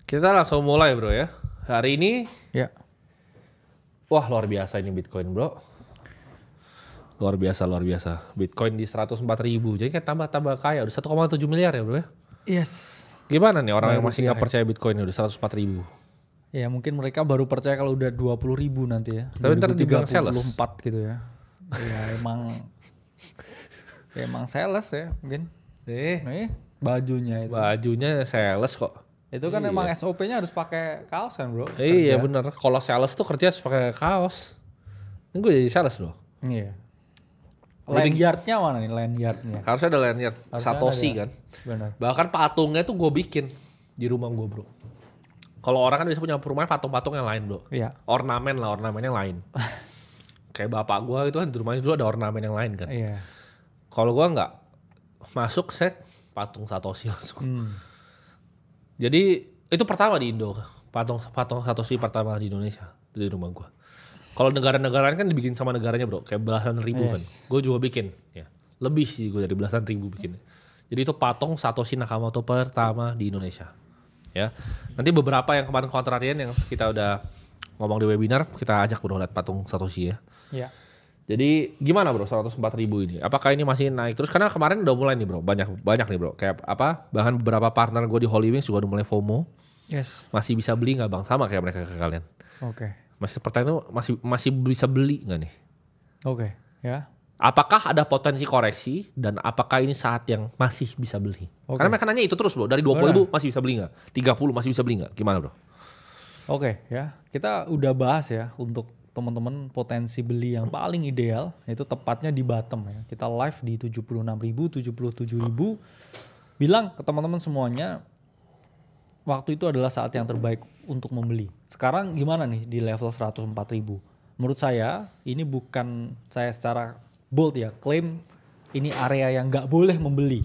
Kita langsung mulai bro ya. Hari ini, Ya. wah luar biasa ini Bitcoin bro. Luar biasa. Bitcoin di 104.000. Jadi kan tambah kaya. Udah 1,7 miliar ya bro ya. Yes. Gimana nih orang Baru yang masih nggak ya. percaya Bitcoin udah 104.000? Ya mungkin mereka baru percaya kalau udah 20.000 nanti ya. Tapi ntar dibilang sales. 2034 gitu ya. Ya emang sales ya mungkin. Bajunya itu. Bajunya sales kok. Itu kan emang SOP-nya harus pakai kaos kan bro? Iya Kerja. bener. Kalau sales tuh kerja harus pakai kaos. Ini gue jadi sales bro. Iya. Lanyardnya mana nih lanyardnya? Harusnya ada lanyard Harusnya Satoshi ada. kan. Benar. Bahkan patungnya tuh gue bikin di rumah gue bro. Kalau orang kan bisa punya rumahnya patung-patung yang lain bro. Iya. Ornamen yang lain. Kayak bapak gue itu kan di rumahnya dulu ada ornamen yang lain kan. Iya. Kalau gue nggak masuk set patung Satoshi langsung. Jadi itu pertama di Indo, patung Satoshi pertama di Indonesia di rumah gue. Kalau negara-negara lain kan dibikin sama negaranya bro, kayak belasan ribu kan. Gue juga bikin, ya lebih sih gue dari belasan ribu bikin. Jadi itu patung Satoshi Nakamoto pertama di Indonesia. Ya, nanti beberapa yang kemarin kontrarian yang kita udah ngomong di webinar kita ajak bro lihat patung Satoshi ya. Iya. Jadi gimana bro 104.000 ini? Apakah ini masih naik terus? Karena kemarin udah mulai nih bro, banyak nih bro. Kayak apa? Bahkan beberapa partner gue di Holy Wings juga udah mulai FOMO. Yes. Masih bisa beli nggak bang? Sama kayak mereka ke kalian. Oke. Masih pertanyaan itu masih bisa beli nggak nih? Oke. Ya. Apakah ada potensi koreksi dan apakah ini saat yang masih bisa beli? Oke. Karena mereka nanya itu terus bro. Dari 20.000 masih bisa beli nggak? 30 masih bisa beli nggak? Gimana bro? Oke ya, kita udah bahas ya untuk teman-teman potensi beli yang paling ideal itu tepatnya di bottom ya. Kita live di 76.000, 77.000. Bilang ke teman-teman semuanya waktu itu adalah saat yang terbaik untuk membeli. Sekarang gimana nih di level 104.000? Menurut saya ini bukan saya secara bold ya klaim ini area yang nggak boleh membeli.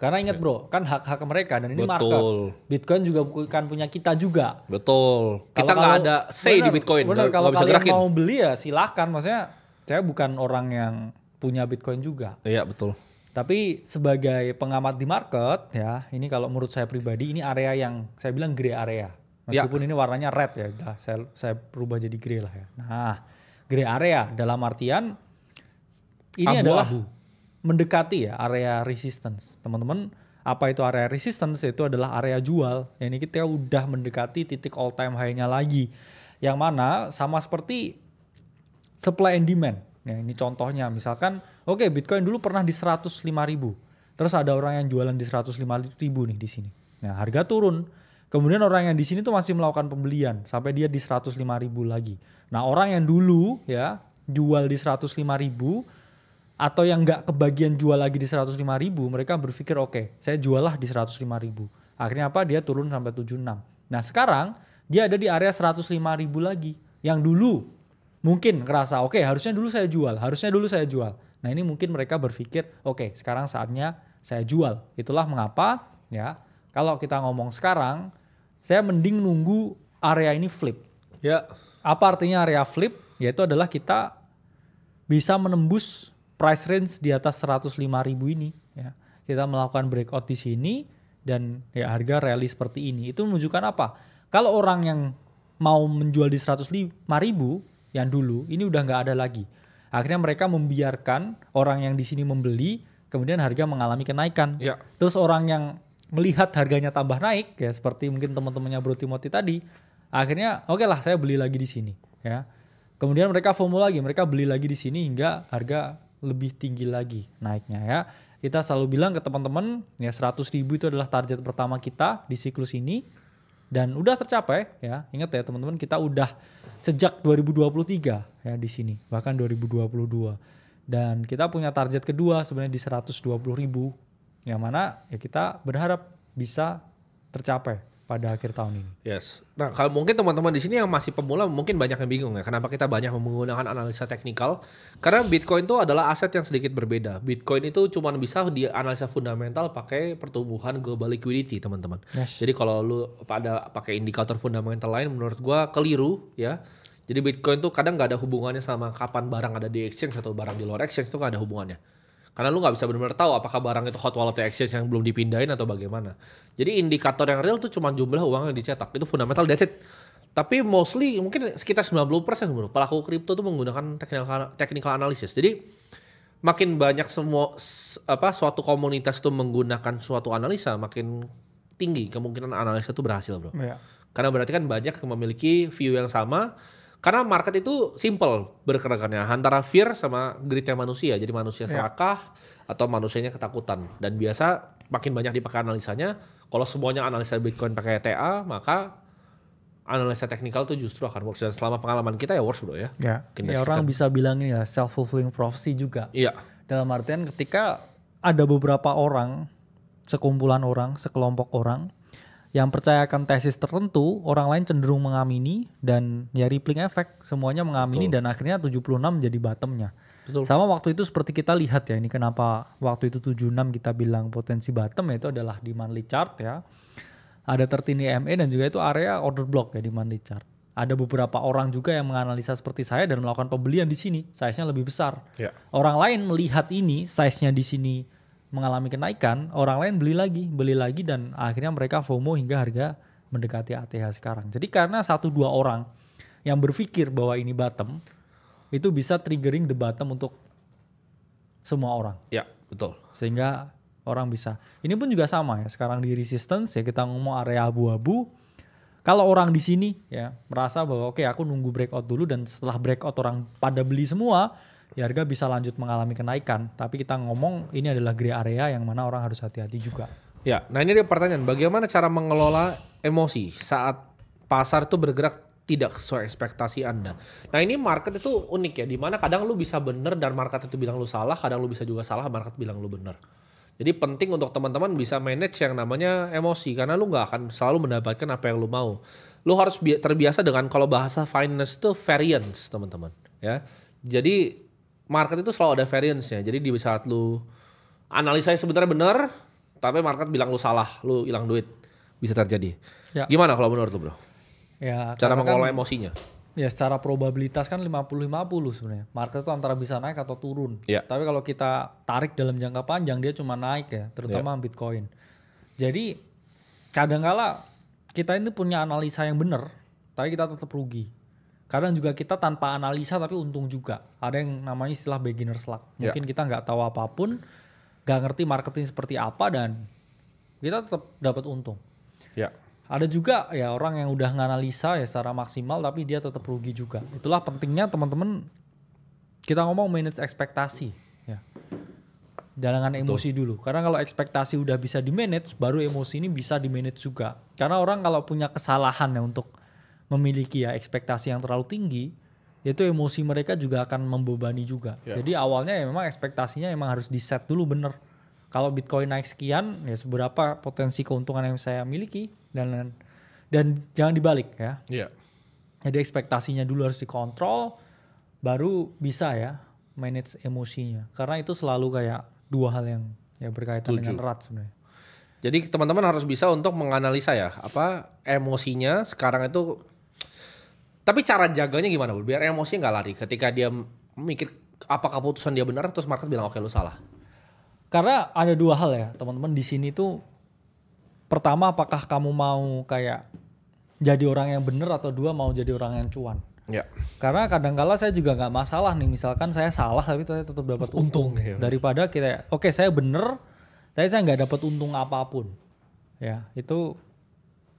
Karena ingat bro, kan hak-hak mereka dan ini market. Bitcoin juga bukan punya kita juga. Betul. Kita nggak ada say di Bitcoin. Bener, kalau bisa kalian gerakin. mau beli ya silakan. Maksudnya saya bukan orang yang punya Bitcoin juga. Iya betul. Tapi sebagai pengamat di market ya, ini kalau menurut saya pribadi ini area yang saya bilang gray area. Meskipun ini warnanya red ya, udah saya berubah jadi gray lah ya. Nah, gray area dalam artian ini adalah mendekati ya area resistance. Teman-teman, apa itu area resistance? Itu adalah area jual. Ini kita udah mendekati titik all time high-nya lagi. Yang mana sama seperti supply and demand. Ya, ini contohnya misalkan oke, Bitcoin dulu pernah di 105.000. Terus ada orang yang jualan di 105.000 nih di sini. Nah, harga turun. Kemudian orang yang di sini tuh masih melakukan pembelian sampai dia di 105.000 lagi. Nah, orang yang dulu ya jual di 105.000 atau yang nggak kebagian jual lagi di 105.000, mereka berpikir oke, saya jual lah di 105.000. Akhirnya apa? Dia turun sampai 76. Nah sekarang dia ada di area 105.000 lagi. Yang dulu mungkin ngerasa oke, harusnya dulu saya jual. Nah ini mungkin mereka berpikir oke, sekarang saatnya saya jual. Itulah mengapa ya kalau kita ngomong sekarang, saya mending nunggu area ini flip. Ya. Apa artinya area flip? Yaitu adalah kita bisa menembus price range di atas 105.000 ini ya. Kita melakukan breakout di sini dan ya harga rally seperti ini. Itu menunjukkan apa? Kalau orang yang mau menjual di 105.000 yang dulu ini udah nggak ada lagi. Akhirnya mereka membiarkan orang yang di sini membeli, kemudian harga mengalami kenaikan. Ya. Terus orang yang melihat harganya tambah naik ya seperti mungkin teman-temannya Bro Timothy tadi, akhirnya oke lah saya beli lagi di sini ya. Kemudian mereka FOMO lagi, mereka beli lagi di sini hingga harga lebih tinggi lagi naiknya ya. Kita selalu bilang ke teman-teman ya 100.000 itu adalah target pertama kita di siklus ini dan udah tercapai ya. Ingat ya teman-teman, kita udah sejak 2023 ya di sini, bahkan 2022. Dan kita punya target kedua sebenarnya di 120.000 yang mana ya kita berharap bisa tercapai pada akhir tahun ini. Yes. Nah, kalau mungkin teman-teman di sini yang masih pemula mungkin banyak yang bingung ya. Kenapa kita banyak menggunakan analisa teknikal? Karena Bitcoin itu adalah aset yang sedikit berbeda. Bitcoin itu cuma bisa dianalisa fundamental pakai pertumbuhan global liquidity, teman-teman. Yes. Jadi kalau lu pada pakai indikator fundamental lain menurut gua keliru ya. Jadi Bitcoin tuh kadang nggak ada hubungannya sama kapan barang ada di exchange atau barang di luar exchange, itu nggak ada hubungannya. Karena lu nggak bisa benar-benar tahu apakah barang itu hot wallet exchange yang belum dipindahin atau bagaimana. Jadi indikator yang real tuh cuma jumlah uang yang dicetak. Itu fundamental, that's it. Tapi mostly mungkin sekitar 90% bro, pelaku kripto tuh menggunakan technical analysis. Jadi makin banyak suatu komunitas tuh menggunakan suatu analisa, makin tinggi kemungkinan analisa itu berhasil bro. Iya. Karena berarti kan banyak yang memiliki view yang sama. Karena market itu simple bergerakannya antara fear sama greed-nya manusia. Jadi manusia serakah atau manusianya ketakutan. Dan biasa makin banyak dipakai analisanya. Kalau semuanya analisa Bitcoin pakai ETA, maka analisa teknikal itu justru akan works. Dan selama pengalaman kita ya works bro ya. Ya orang bisa bilang ini ya self-fulfilling prophecy juga. Iya. Dalam artian ketika ada beberapa orang, sekumpulan orang, sekelompok orang yang percayakan tesis tertentu, orang lain cenderung mengamini dan ya rippling effect, semuanya mengamini. Betul. Dan akhirnya 76 jadi bottomnya. Betul. Sama waktu itu seperti kita lihat ya, ini kenapa waktu itu 76 kita bilang potensi bottom, yaitu adalah di monthly chart ya. Ada 13 EMA dan juga itu area order block ya di monthly chart. Ada beberapa orang juga yang menganalisa seperti saya dan melakukan pembelian di sini, size-nya lebih besar. Ya. Orang lain melihat ini, size-nya di sini mengalami kenaikan, orang lain beli lagi dan akhirnya mereka FOMO hingga harga mendekati ATH sekarang. Jadi karena 1-2 orang yang berpikir bahwa ini bottom, itu bisa triggering the bottom untuk semua orang. Ya, betul. Sehingga orang bisa. Ini pun juga sama ya, sekarang di resistance ya kita ngomong area abu-abu. Kalau orang di sini ya merasa bahwa oke, aku nunggu breakout dulu dan setelah breakout orang pada beli semua, ya harga bisa lanjut mengalami kenaikan. Tapi kita ngomong ini adalah gray area yang mana orang harus hati-hati juga. Ya, nah ini dia pertanyaan. Bagaimana cara mengelola emosi saat pasar itu bergerak tidak sesuai ekspektasi Anda? Nah ini market itu unik ya. Dimana kadang lu bisa bener dan market itu bilang lu salah. Kadang lu bisa juga salah, market bilang lu bener. Jadi penting untuk teman-teman bisa manage yang namanya emosi. Karena lu gak akan selalu mendapatkan apa yang lu mau. Lu harus terbiasa dengan, kalau bahasa finance itu variance teman-teman. Ya, jadi market itu selalu ada variance-nya. Jadi di saat lu analisanya sebenarnya benar, tapi market bilang lu salah, lu hilang duit. Bisa terjadi. Ya. Gimana kalau menurut lu bro? Ya, cara mengelola emosinya? Ya secara probabilitas kan 50-50 sebenarnya. Market itu antara bisa naik atau turun. Ya. Tapi kalau kita tarik dalam jangka panjang, dia cuma naik ya. Terutama Bitcoin. Jadi kadang-kala kita ini punya analisa yang benar, tapi kita tetap rugi. Kadang juga kita tanpa analisa tapi untung juga. Ada yang namanya istilah beginner's luck. Mungkin kita nggak tahu apapun, nggak ngerti marketing seperti apa dan kita tetap dapat untung. Ya. Ada juga ya orang yang udah nganalisa ya secara maksimal tapi dia tetap rugi juga. Itulah pentingnya teman-teman kita ngomong manage ekspektasi. Ya. Jangan emosi dulu. Karena kalau ekspektasi udah bisa di-manage, baru emosi ini bisa di-manage juga. Karena orang kalau punya kesalahan ya untuk memiliki ya ekspektasi yang terlalu tinggi, itu emosi mereka juga akan membebani juga. Jadi awalnya ya memang ekspektasinya emang harus di-set dulu bener. Kalau Bitcoin naik sekian, ya seberapa potensi keuntungan yang saya miliki dan jangan dibalik ya. Jadi ekspektasinya dulu harus dikontrol, baru bisa ya manage emosinya. Karena itu selalu kayak dua hal yang ya berkaitan dengan erat sebenarnya. Jadi teman-teman harus bisa untuk menganalisa ya apa emosinya sekarang itu. Tapi cara jaganya gimana Bu? Biar emosinya nggak lari ketika dia mikir apa keputusan dia benar terus market bilang oke lu salah. Karena ada dua hal ya teman-teman di sini tuh. Pertama, apakah kamu mau kayak jadi orang yang benar atau dua mau jadi orang yang cuan? Ya. Karena kadang-kala saya juga nggak masalah nih, misalkan saya salah tapi saya tetap dapat untung ya. Daripada kita oke saya benar tapi saya nggak dapat untung apapun. Ya itu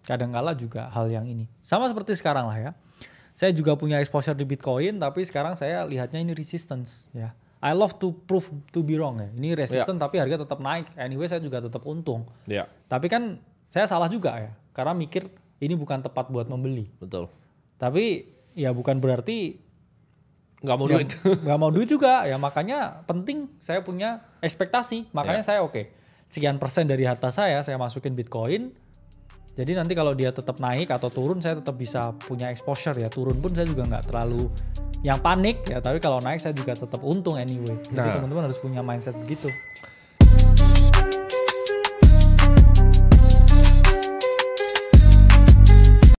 kadang-kala juga hal yang ini. Sama seperti sekarang lah ya. Saya juga punya exposure di Bitcoin tapi sekarang saya lihatnya ini resistance ya. I love to prove to be wrong ya. Ini resisten tapi harga tetap naik. Anyway saya juga tetap untung. Tapi kan saya salah juga ya. Karena mikir ini bukan tepat buat membeli. Betul. Tapi ya bukan berarti nggak mau duit. Nggak mau duit juga ya. Makanya penting saya punya ekspektasi. Makanya saya sekian persen dari harta saya masukin Bitcoin. Jadi nanti kalau dia tetap naik atau turun saya tetap bisa punya exposure ya. Turun pun saya juga nggak terlalu yang panik ya, tapi kalau naik saya juga tetap untung anyway. Jadi teman-teman harus punya mindset begitu.